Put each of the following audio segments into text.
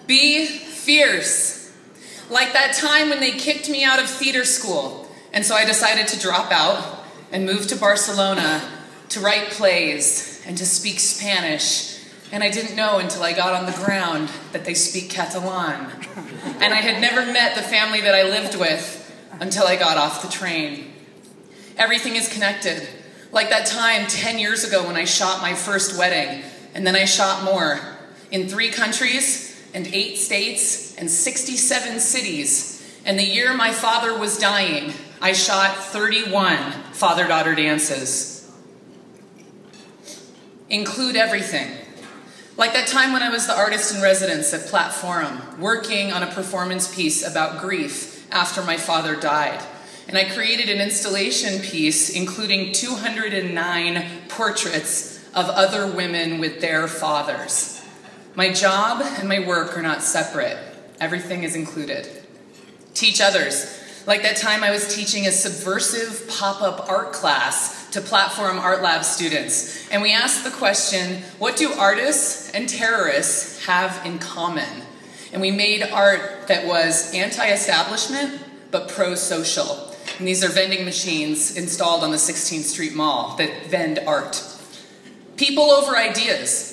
Be fierce. Like that time when they kicked me out of theater school, and so I decided to drop out and move to Barcelona to write plays and to speak Spanish. And I didn't know until I got on the ground that they speak Catalan. And I had never met the family that I lived with until I got off the train. Everything is connected. Like that time 10 years ago when I shot my first wedding, and then I shot more in 3 countries and 8 states and 67 cities. And the year my father was dying, I shot 31 father-daughter dances. Include everything. Like that time when I was the artist in residence at Platform, working on a performance piece about grief after my father died. And I created an installation piece including 209 portraits of other women with their fathers. My job and my work are not separate. Everything is included. Teach others. Like that time I was teaching a subversive pop-up art class to Platform Art Lab students. And we asked the question, what do artists and terrorists have in common? And we made art that was anti-establishment, but pro-social. And these are vending machines installed on the 16th Street Mall that vend art. People over ideas.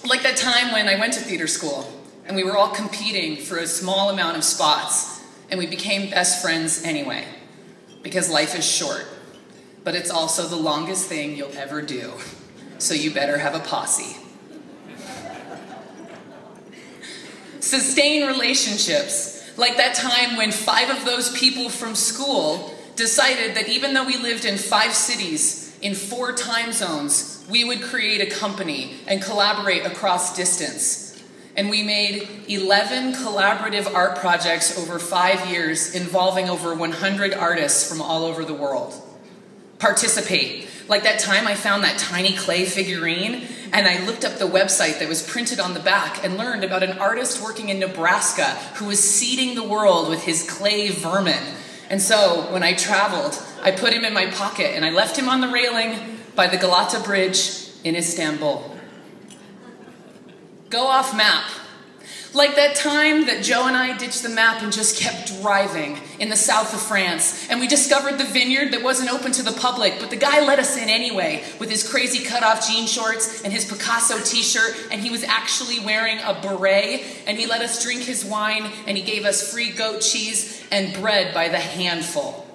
Like that time when I went to theater school, and we were all competing for a small amount of spots, and we became best friends anyway, because life is short. But it's also the longest thing you'll ever do, so you better have a posse. Sustain relationships, like that time when 5 of those people from school decided that even though we lived in 5 cities, in 4 time zones, we would create a company and collaborate across distance. And we made 11 collaborative art projects over 5 years involving over 100 artists from all over the world. Participate. Like that time I found that tiny clay figurine and I looked up the website that was printed on the back and learned about an artist working in Nebraska who was seeding the world with his clay vermin. And so when I traveled, I put him in my pocket and I left him on the railing by the Galata Bridge in Istanbul. Go off map. Like that time that Joe and I ditched the map and just kept driving in the south of France, and we discovered the vineyard that wasn't open to the public, but the guy let us in anyway with his crazy cut-off jean shorts and his Picasso t-shirt, and he was actually wearing a beret, and he let us drink his wine, and he gave us free goat cheese and bread by the handful.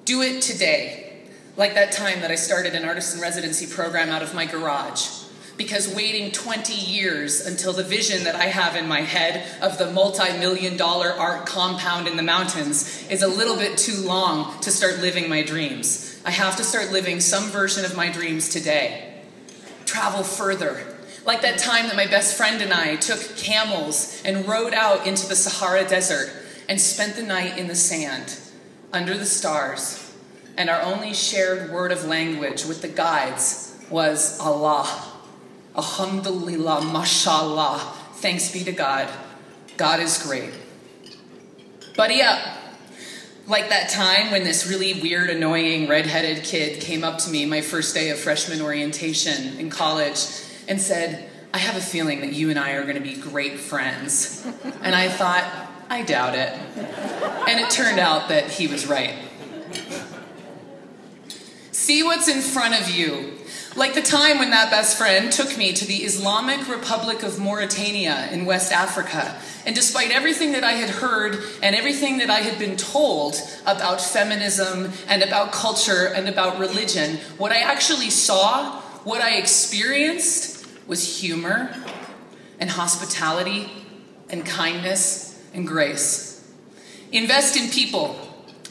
Do it today. Like that time that I started an artist in residency program out of my garage. Because waiting 20 years until the vision that I have in my head of the multi-million-dollar art compound in the mountains is a little bit too long to start living my dreams. I have to start living some version of my dreams today. Travel further. Like that time that my best friend and I took camels and rode out into the Sahara Desert and spent the night in the sand, under the stars, and our only shared word of language with the guides was Allah. Alhamdulillah, mashallah, thanks be to God. God is great. Buddy up. Like that time when this really weird, annoying, redheaded kid came up to me my first day of freshman orientation in college and said, I have a feeling that you and I are going to be great friends. And I thought, I doubt it. And it turned out that he was right. See what's in front of you. Like the time when that best friend took me to the Islamic Republic of Mauritania in West Africa. And despite everything that I had heard and everything that I had been told about feminism and about culture and about religion, what I actually saw, what I experienced was humor and hospitality and kindness and grace. Invest in people.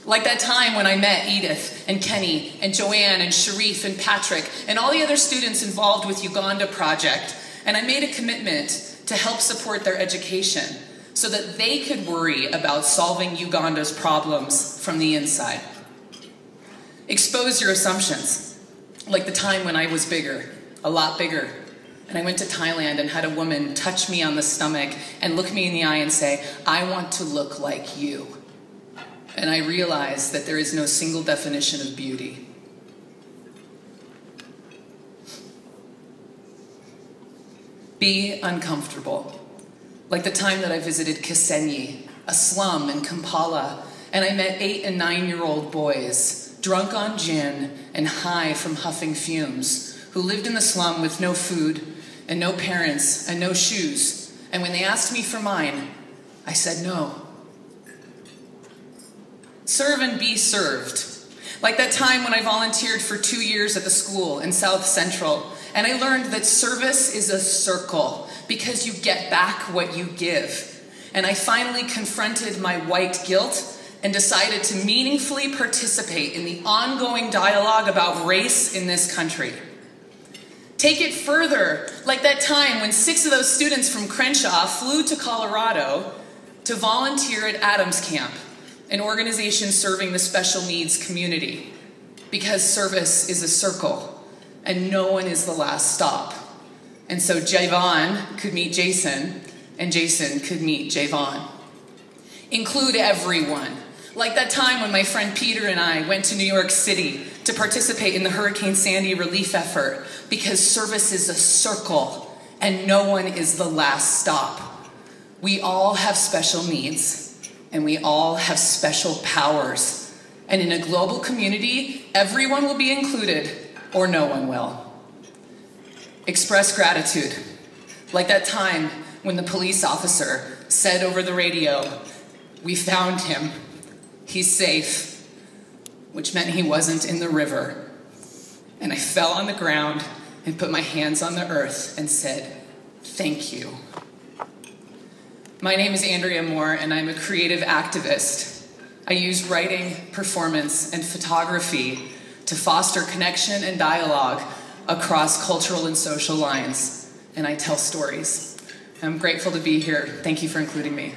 Like that time when I met Edith and Kenny and Joanne and Sharif and Patrick and all the other students involved with Uganda Project, and I made a commitment to help support their education so that they could worry about solving Uganda's problems from the inside. Expose your assumptions. Like the time when I was bigger, a lot bigger, and I went to Thailand and had a woman touch me on the stomach and look me in the eye and say, I want to look like you. And I realized that there is no single definition of beauty. Be uncomfortable. Like the time that I visited Kisenyi, a slum in Kampala, and I met 8- and 9-year-old boys, drunk on gin and high from huffing fumes, who lived in the slum with no food and no parents and no shoes. And when they asked me for mine, I said no. Serve and be served. Like that time when I volunteered for 2 years at the school in South Central, and I learned that service is a circle because you get back what you give. And I finally confronted my white guilt and decided to meaningfully participate in the ongoing dialogue about race in this country. Take it further, like that time when 6 of those students from Crenshaw flew to Colorado to volunteer at Adams Camp, an organization serving the special needs community, because service is a circle and no one is the last stop. And so Javon could meet Jason and Jason could meet Javon. Include everyone. Like that time when my friend Peter and I went to New York City to participate in the Hurricane Sandy relief effort, because service is a circle and no one is the last stop. We all have special needs and we all have special powers. And in a global community, everyone will be included or no one will. Express gratitude. Like that time when the police officer said over the radio, "We found him. He's safe," which meant he wasn't in the river. And I fell on the ground and put my hands on the earth and said, "Thank you." My name is Andrea Moore, and I'm a creative activist. I use writing, performance, and photography to foster connection and dialogue across cultural and social lines, and I tell stories. I'm grateful to be here. Thank you for including me.